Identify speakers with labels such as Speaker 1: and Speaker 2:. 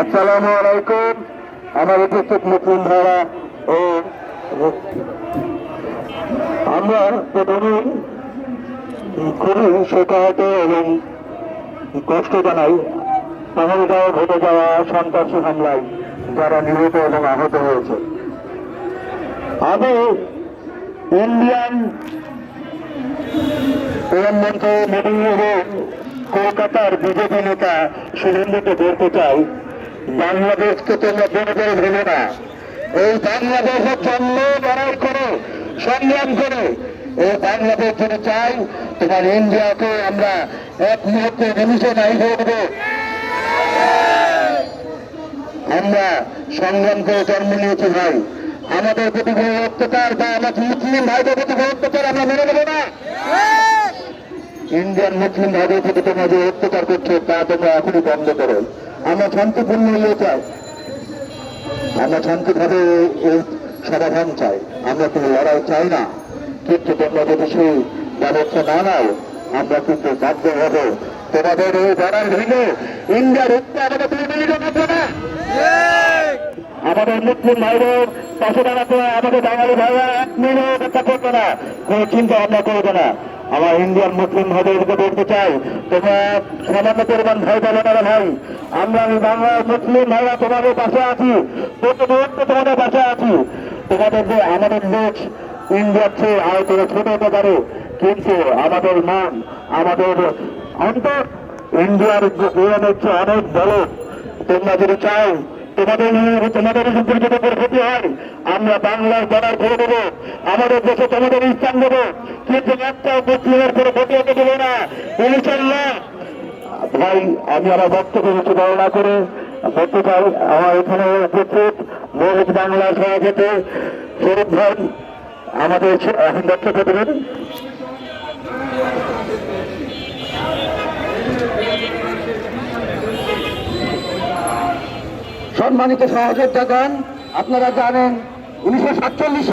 Speaker 1: আসসালামু আলাইকুম। আমার উপস্থিত মুসলিম ভাইরা ও আমরা প্রথমেই খুবই শোকাহত এবং কষ্ট জানাই পহেলগাঁও ঘটে যাওয়া সন্ত্রাসী হামলায় যারা নিহত এবং আহত হয়েছে। আমি ইন্ডিয়ান প্রধানমন্ত্রী মোদী এবং কলকাতার বিজেপি নেতা শুভেন্দুকে বলতে চাই, বাংলাদেশকে তোমরা বড় করে ভেবে না। এই বাংলাদেশের জন্য লড়াই করো, সংগ্রাম করো। এই বাংলাদেশ যদি চাই, তোমার ইন্ডিয়াকে আমরা এক মুহূর্তে নিমিশে নাই করবো। আমরা সংগ্রাম করে জন্ম নিয়েছি ভাই। আমাদের প্রতি কোনো অত্যাচার বা আমাদের মুসলিম ভাইদের প্রতি কোনো অত্যাচার আমরা মেনে নেব না। ইন্ডিয়ান মুসলিম ভাইদের প্রতি তোমরা যে অত্যাচার করছো তা তোমরা এখনই বন্ধ করো। আমরা শান্তিপূর্ণ ইয়ে চাই, আমরা শান্তিভাবে এই সমাধান চাই, আমরা কোনো লড়াই চাই না। কিন্তু তোমরা যদি সেই ব্যবস্থা না নাও, আমরা কিন্তু বাধ্য হব তোমাদের এই লড়াই ভেঙে ইন্ডিয়ার উত্তর আমাদের তৈরি করবে না। আমাদের মুসলিম ভাইদের পাশে দাঁড়াতে আমাদের বাঙালি ভাইরা এক মিনিট একটা করবে না, কোনো চিন্তা ভাবনা করবে না। আমার ইন্ডিয়ান মুসলিম ভাইদেরকে বলতে চাই, তোমরা সামান্য পরিমাণ ভয় পাবে না ভাই। আমরা বাংলার মুসলিম ভাইরা তোমাদের পাশে আছি, প্রতি মুহূর্তে তোমাদের পাশে আছি। তোমাদের যে আমাদের দেশ ইন্ডিয়ার চেয়ে হয়তো ছোট হতে পারে, কিন্তু আমাদের মান, আমাদের অন্তর ইন্ডিয়ার জীবনের চেয়ে অনেক বড়। তোমরা যদি চাও তোমাদের উপর যদি ক্ষতি হয়, আমরা বাংলার বর্ডার করে দেবো, আমাদের দেশে তোমাদের স্থান দেবো, কিন্তু একটা মুসলিমের করে ভোটে হতে দেবো না ইনশাল্লাহ। ভাই, আমি আমার বক্তব্য কিছু বর্ণনা করে বলতে চাই। আমার এখানে উপস্থিত মহিলা বাংলার সভাপতি শরীফ ভাই আমাদের এখন বক্তব্য দেবেন। সম্মানিত সহযোদ্ধাগণ, আপনারা জানেন 1947